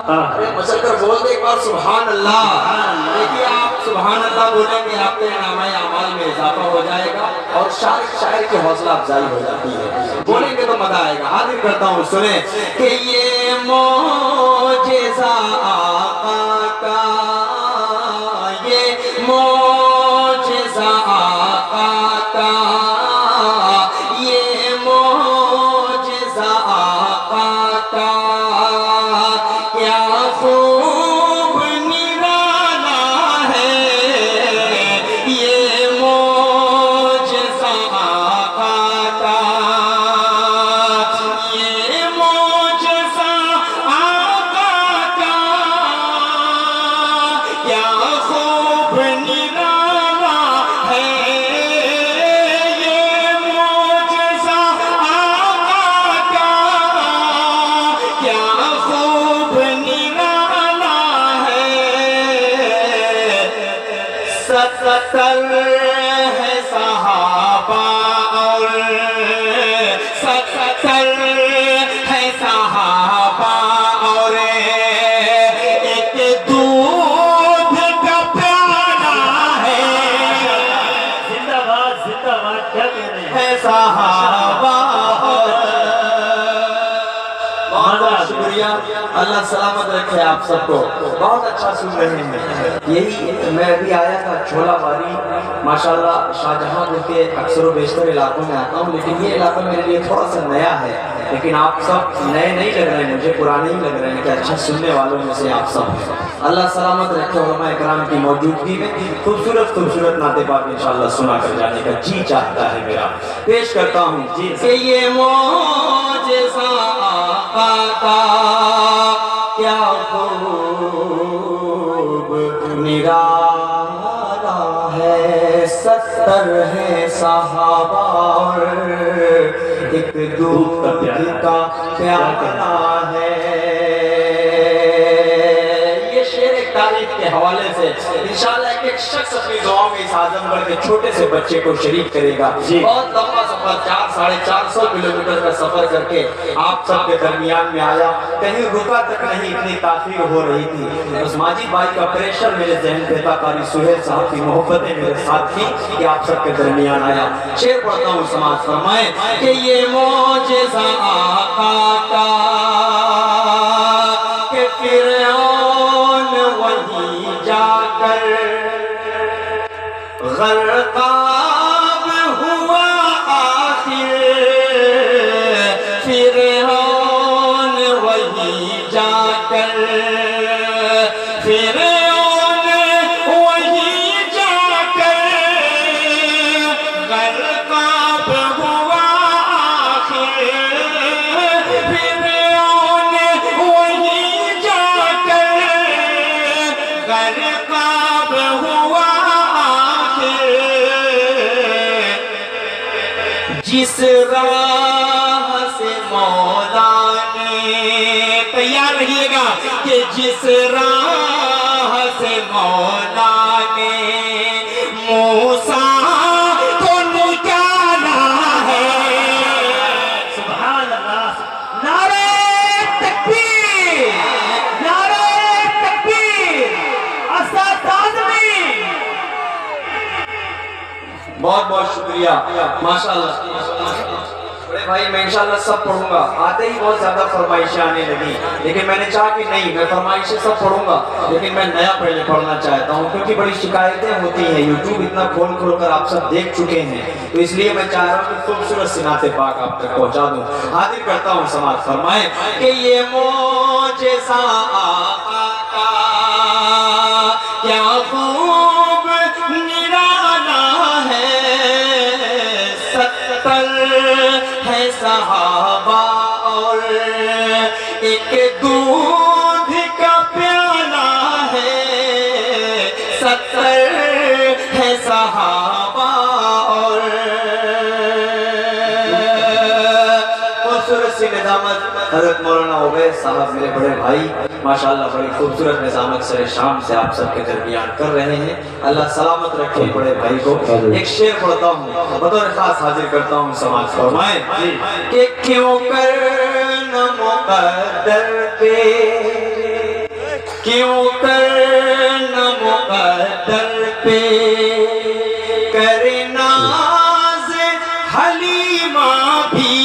ارے مچل کر بول دے ایک بار سبحان اللہ. دیکھیے آپ سبحان اللہ بولیں گے آپ کے نامہ اعمال میں اضافہ ہو جائے گا اور شاعر کی حوصلہ افزائی ہو جاتی ہے. بولیں گے تو مزہ آئے گا. حاضر کرتا ہوں سنیں کہ یہ معجزہ آقا کا، یہ معجزہ آقا کا، یہ معجزہ آقا کا، کیا خوب نرالا ہے. یہ معجزہ آقا کا، یہ معجزہ آقا کا، کیا خوب نرالا ہے. یہ معجزہ آقا کا، کیا خوب نرالا ہے. ستر ہے صحابہ اور ستر ہے صحابہ اور ایک دودھ کا پیالہ ہے. زندہ باد کیا کہہ رہے ہیں؟ ہے صحابہ. بہت شکریہ. اللہ سلامت رکھے آپ سب کو. بہت اچھا سن رہے ہیں. یہی میں ابھی آیا تھا چھولا باری. ماشاءاللہ شاہجہاں پور کے اکثر و بیشتر علاقوں میں آتا ہوں لیکن یہ علاقہ میرے لیے تھوڑا سا نیا ہے. لیکن آپ سب نئے نہیں لگ رہے ہیں مجھے، پرانے ہی لگ رہے ہیں کہ اچھا سننے والوں میں سے آپ سب ہیں. اللہ سلامت رکھے. علماء اکرام کی موجودگی میں خوبصورت نعت پاک انشاءاللہ سنا کر جانے کا جی چاہتا ہے میرا. پیش کرتا ہوں کہ یہ معجزہ آقا کا، کیا خوب نرالا ہے. 70 ہے صحابہ اور ایک دودھ کا پیالہ ہے. یہ شعر ایک تاریخ کے حوالے سے انشاءاللہ ایک شخص اپنی دعاؤں میں اس اعظم گڑھ کے چھوٹے سے بچے کو شریک کرے گا. بہت لمبا سفر 400-450 کلومیٹر کا سفر کر کے آپ سب کے درمیان میں آیا. کہیں رکا تک نہیں، اتنی تاخیر ہو رہی تھی. اس ماجد بھائی کا پریشر میرے ذہن پہ تھا، قاری سہیل صاحب کی محبتیں میرے ساتھ تھی کہ آپ سب کے درمیان آیا. شعر پڑھتا ہوں سماعت فرمائیں کہ یہ معجزہ آقا کا کہ فرعون وہیں جا کر غرقاب ہوا آخر. فرعون وہیں جا کر، فرعون وہیں جا کر غرقاب ہوا آخر. فرعون وہیں جا کر غرقاب ہوا آخر. جس راہ سے مولا نے، تیار رہیے گا کہ جس راہ سے مولا نے موسیٰ کو نکالا ہے. سبحان اللہ. نعرہ تکبیر، نعرہ تکبیر. اسد آزمی. بہت بہت شکریہ. ماشاءاللہ بڑے بھائی میں انشاءاللہ سب پڑھوں گا. آتے ہی بہت زیادہ فرمائشیں آنے لگی لیکن میں نے چاہا کہ نہیں، میں فرمائشیں سب پڑھوں گا لیکن میں نیا پہلے پڑھنا چاہتا ہوں کیونکہ بڑی شکایتیں ہوتی ہیں. یوٹیوب اتنا کھول کر آپ سب دیکھ چکے ہیں تو اس لیے میں چاہ رہا ہوں کہ خوبصورت سی نعت پاک آپ تک پہنچا دوں. حاضر کرتا ہوں سماعت فرمائیں کہ یہ معجزہ آقا کا، کیا خوب نرالا ہے. 70 ہے صحابہ اور ایک دودھ کا پیالہ ہے. 70 ہے صحابہ اور خوبصورت سی نظامت حضرت مولانا عبید صاحب میرے بڑے بھائی ماشاءاللہ بڑی خوبصورت نظامت سر شام سے آپ سب کے درمیان کر رہے ہیں. اللہ سلامت رکھے بڑے بھائی کو. ایک شعر پڑھتا ہوں بطور خاص حاضر کرتا ہوں سماعت فرمائیں کہ کیوں کر نہ مقدر پہ کیوں کرنا مقدر پہ کرے ناز حلیمہ بھی،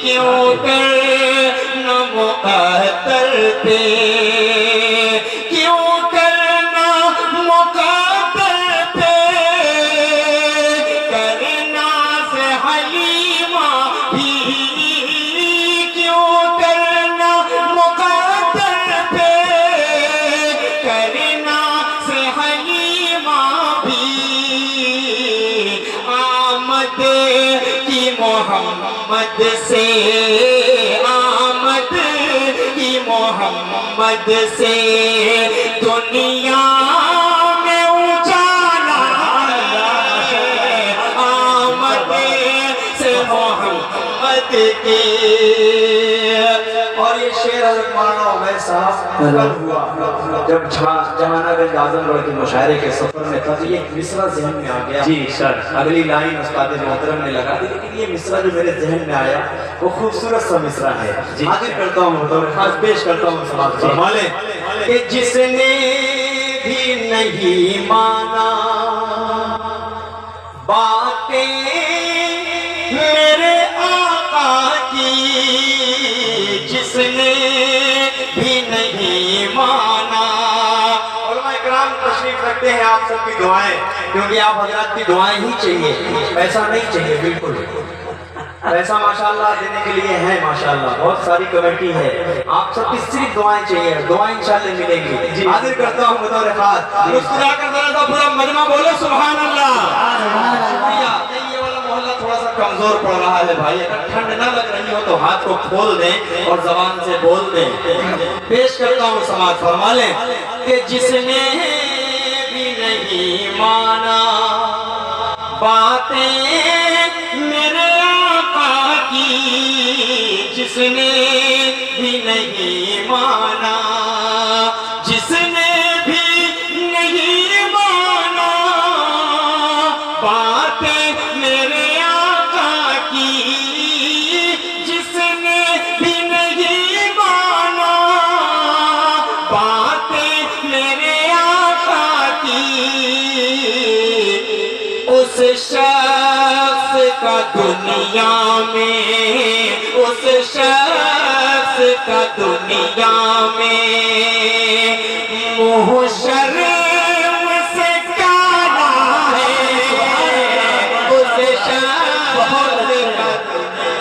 کیوں کرنا مقدر پہ، کیوں کرنا مقدر پہ کرے ناز حلیمہ بھی، کیوں کرنا مقدر پہ کرے ناز حلیمہ بھی، آمد کی محمد سے، آمد کی محمد سے دنیا میں اجالا ہے، آمد سے محمد کی۔ اور یہ شعر حضرت مولانا عبید صاحب کل ہوا جب جہانہ گنج اعظم گڑھ کے مشاعرے کے سفر میں تھا، تو یہ مصرع ذہن میں آ گیا۔ جی سر، اگلی لائن استاد محترم نے لگا دی، لیکن یہ مصرع جو میرے ذہن میں آیا وہ خوبصورت سا مصرع ہے۔ حاضر کرتا ہوں بطور خاص پیش کرتا ہوں سماعت فرما لیں کہ جس نے بھی نہیں مانا باتیں میرے آقا کی، جس نے بھی نہیں مانا۔ علماء اکرام تشریف رکھتے ہیں، آپ سب کی دعائیں، کیونکہ آپ حضرات کی دعائیں ہی چاہیے، پیسہ نہیں چاہیے بالکل۔ پیسہ ماشاءاللہ دینے کے لیے ہے، ماشاءاللہ بہت ساری کمیٹی ہے، آپ سب کی صرف دعائیں چاہیے، دعائیں انشاءاللہ ملیں گی۔ حاضر کرتا ہوں بطور خاص، مسکرا کر ذرا سا پورا مجمع بولو سبحان اللہ۔ شکریہ۔ یہ والا محلہ تھوڑا سا کمزور پڑ رہا ہے بھائی، اگر ٹھنڈ نہ لگ رہی ہو تو ہاتھ کو کھول دیں اور زبان سے بول دیں۔ پیش کرتا ہوں سماعت فرما لیں کہ جس نے بھی نہیں مانا باتیں میرے آقا کی، جس نے بھی نہیں مانا، جس نے بھی نہیں مانا باتیں میرے آقا کی، جس نے بھی نہیں مانا باتیں میرے آقا کی، اس شخص کا دنیا میں، اس شخص کا دنیا میں منہ شرم سے کالا ہے، اس شخص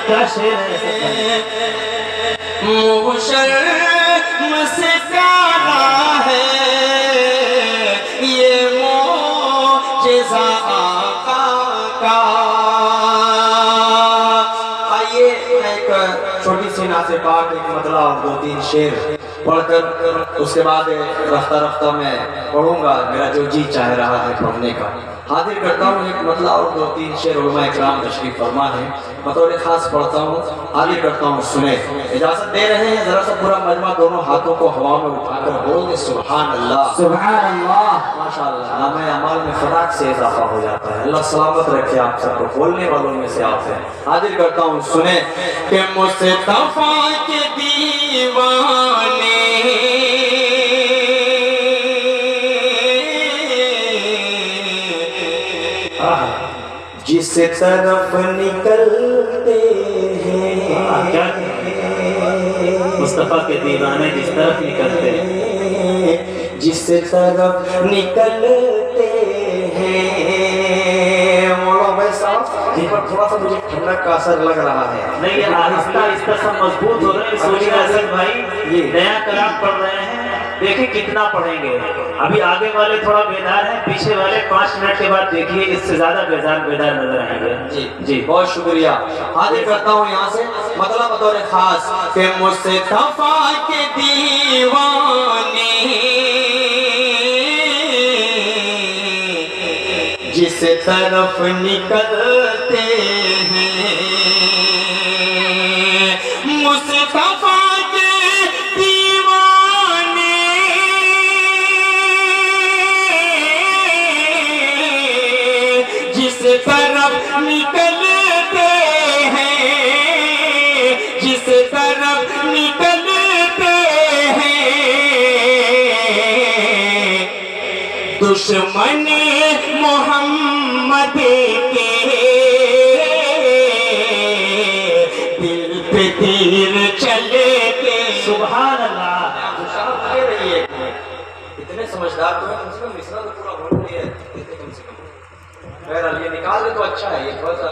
کا منہ شرم سے کالا ہے، یہ معجزہ آقا کا۔ آئیے میں ایک چھوٹی سی نعت پاک، ایک مطلع اور دو تین شعر پڑھ کر اس کے بعد رفتہ رفتہ میں پڑھوں گا، میرا جو جی چاہ رہا ہے پڑھنے کا۔ حاضر کرتا ہوں ایک مطلع اور دو تین شعر، علماء اکرام تشریف فرما ہے، بطور خاص پڑھتا ہوں، حاضر کرتا ہوں سنیں۔ اجازت دے رہے ہیں ذرا سا پورا مجمع دونوں ہاتھوں کو ہوا میں اٹھا کر بول دے سبحان اللہ، سبحان اللہ۔ ماشاءاللہ نامہ اعمال میں فراق سے اضافہ ہو جاتا ہے۔ اللہ سلامت رکھے آپ سب کو، بولنے والوں میں سے آپ ہیں۔ حاضر کرتا ہوں سنیں کہ مصطفیٰ کے دیوانے جس طرف نکلتے ہیں، مصطفیٰ کے دیوانے جس طرف نکلتے ہیں، جس طرف نکلتے ہیں۔ مولانا بھائی صاحب جن پر تھوڑا سا مجھے ٹھنڈک کا اثر لگ رہا ہے، نہیں یہ آہستہ آہستہ سب مضبوط ہو رہے ہیں۔ سوچیں حسن بھائی یہ نیا کلام پڑھ رہے ہیں، دیکھیں کتنا پڑھیں گے۔ ابھی آگے والے تھوڑا بیدار ہیں، پیچھے والے 5 منٹ کے بعد دیکھیے اس سے زیادہ بیدار نظر آئیں گے۔ جی بہت شکریہ۔ حاضر کرتا ہوں یہاں سے مطلب بطور خاص کہ مصطفیٰ کے دیوانے جس طرف نکلتے ہیں، مصطفیٰ کے دیوانے جس طرف نکلتے ہیں، جس طرف نکلتے ہیں، دشمن محمد کے دل پہ تیر چلتے. سبحان اللہ. اتنے سمجھدار تو ہے، کم سے کم مصرع تو پورا بول رہی ہے کم سے کم. بہرحال یہ نکال دے تو اچھا ہے. یہ تھوڑا سا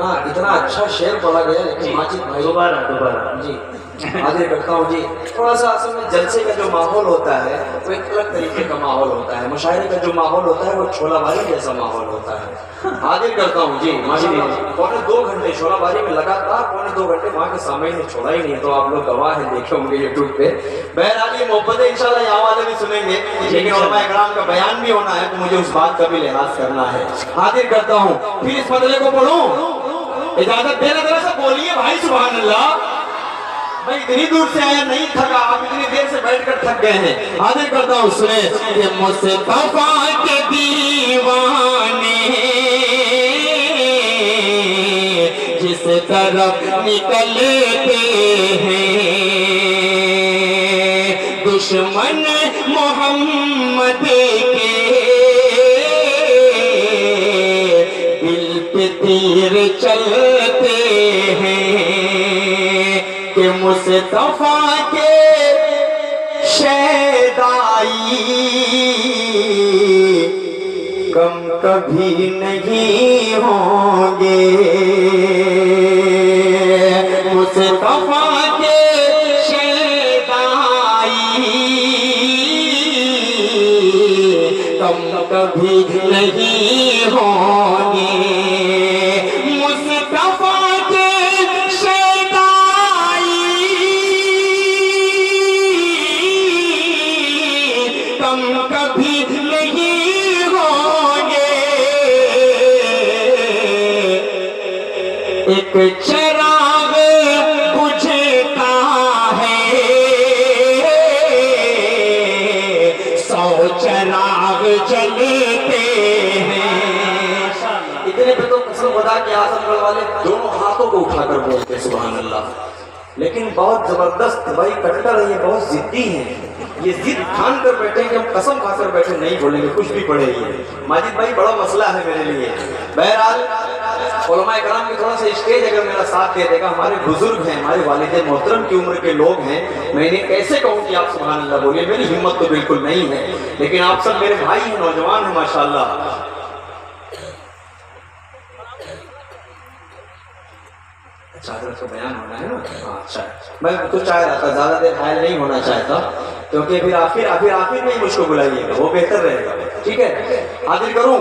اتنا اچھا شعر پڑھا گیا. لیکن ماجد بھائی دوبارہ جی حاضر کرتا ہوں جی. تھوڑا سا اصل میں جلسے کا جو ماحول ہوتا ہے وہ ایک الگ طریقے کا ماحول ہوتا ہے. مشاعرے کا جو ماحول ہوتا ہے وہ چھولا باری جیسا ماحول ہوتا ہے. حاضر کرتا ہوں جی. ماشاءاللہ 2.25 گھنٹے چھولا باری میں لگاتار 2.25 گھنٹے وہاں کے سامنے نے چھوڑا ہی نہیں ہے. تو آپ لوگ گواہ ہیں، دیکھے ہوں گے یوٹیوب پہ. بہرحال یہ محبت انشاءاللہ یہاں والے بھی سنیں گے، لیکن علماء کرام کا بیان بھی ہونا ہے تو مجھے اس بات کا بھی لحاظ کرنا ہے. حاضر کرتا ہوں. پھر اس مسئلے کو پڑھوں. اجازت دینا ذرا سا بولیے بھائی سبحان اللہ. میں اتنی دور سے آیا نہیں تھکا، آپ اتنی دیر سے بیٹھ کر تھک گئے ہیں. حاضر کرتا ہوں سنیں کہ مصطفیٰ کے دیوانے جس طرف نکلتے ہیں دشمن محمد کے دل پہ تیر چلتے ہیں کہ مصطفیٰ کے شیدائی کم کبھی نہیں ہوں گے. مصطفیٰ کے شیدائی کم کبھی نہیں ہوں گے. کبھی نہیں ہوں گے. ایک چراغ بجھتا ہے 100 چراغ جلتے ہیں. اتنے پہ تو قسم خدا کے اعظم گڑھ والے دونوں ہاتھوں کو اٹھا کر بولتے ہیں سبحان اللہ. لیکن بہت زبردست بھائی کٹر ہے، یہ بہت ضدی ہیں. یہ ضد ٹھان کر بیٹھے کہ ہم قسم کھا کر بیٹھے نہیں بولیں گے، کچھ بھی پڑھے گی. ماجد بھائی بڑا مسئلہ ہے میرے لیے. بہرحال علماء کرام کی تھوڑا سا اسٹیج اگر میرا ساتھ دے دے گا. ہمارے بزرگ ہیں، ہمارے والد محترم کی عمر کے لوگ ہیں. میں انہیں کیسے کہوں کہ آپ سبحان اللہ بولیے، میری ہمت تو بالکل نہیں ہے. لیکن آپ سب میرے بھائی ہیں، نوجوان ہیں ماشاءاللہ. چادر کا بیان ہونا ہے نا. اچھا میں تو چاہ رہا تھا زیادہ دیر حائل نہیں ہونا چاہتا، کیونکہ پھر آخر میں ہی مجھ کو بلائیے گا، وہ بہتر رہے گا. ٹھیک ہے حاضر کروں،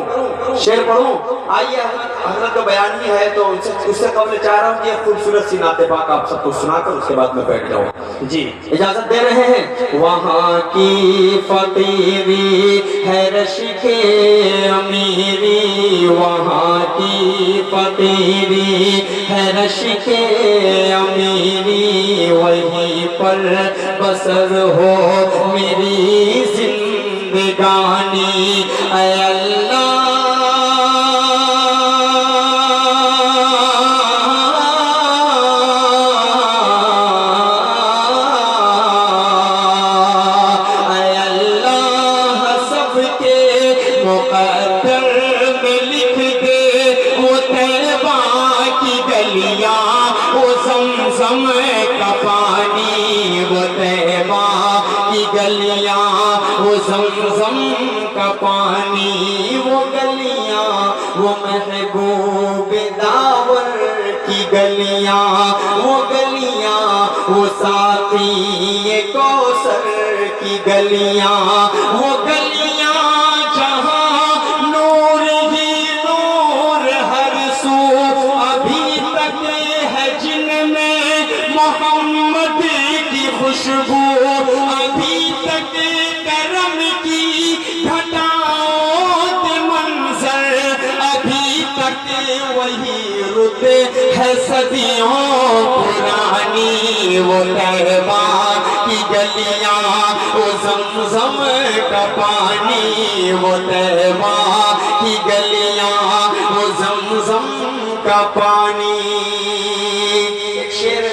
شعر پڑھوں. آئیے حضرت کا بیان ہی ہے تو اس سے قبل چاہ رہا ہوں کہ ایک خوبصورت سی نعت پاک آپ سب کو سنا کر اس کے بعد میں بیٹھ جاؤں. جی اجازت دے رہے ہیں. وہاں کی فقیری ہے رش کے امیری، وہاں کی فقیری ہے رش کے امیری، وہیں پر بسر ہو میری زندگانی. اے اللہ مقدر میں لکھ دے وہ طیبہ کی گلیاں، وہ زمزم کا پانی، وہ طیبہ کی گلیاں، وہ زمزم کا پانی، وہ گلیاں، وہ محبوب داور کی گلیاں، وہ گلیاں، وہ ساقی کوثر کی گلیاں، وہ گلیاں محمد کی خوشبو، ابھی تک کرم کی گھٹاؤں کے منظر، ابھی تک وہی رت ہے صدیوں پرانی. وہ طیبہ کی گلیاں، وہ زمزم کا پانی، وہ طیبہ کی گلیاں، وہ زمزم کا پانی. شعر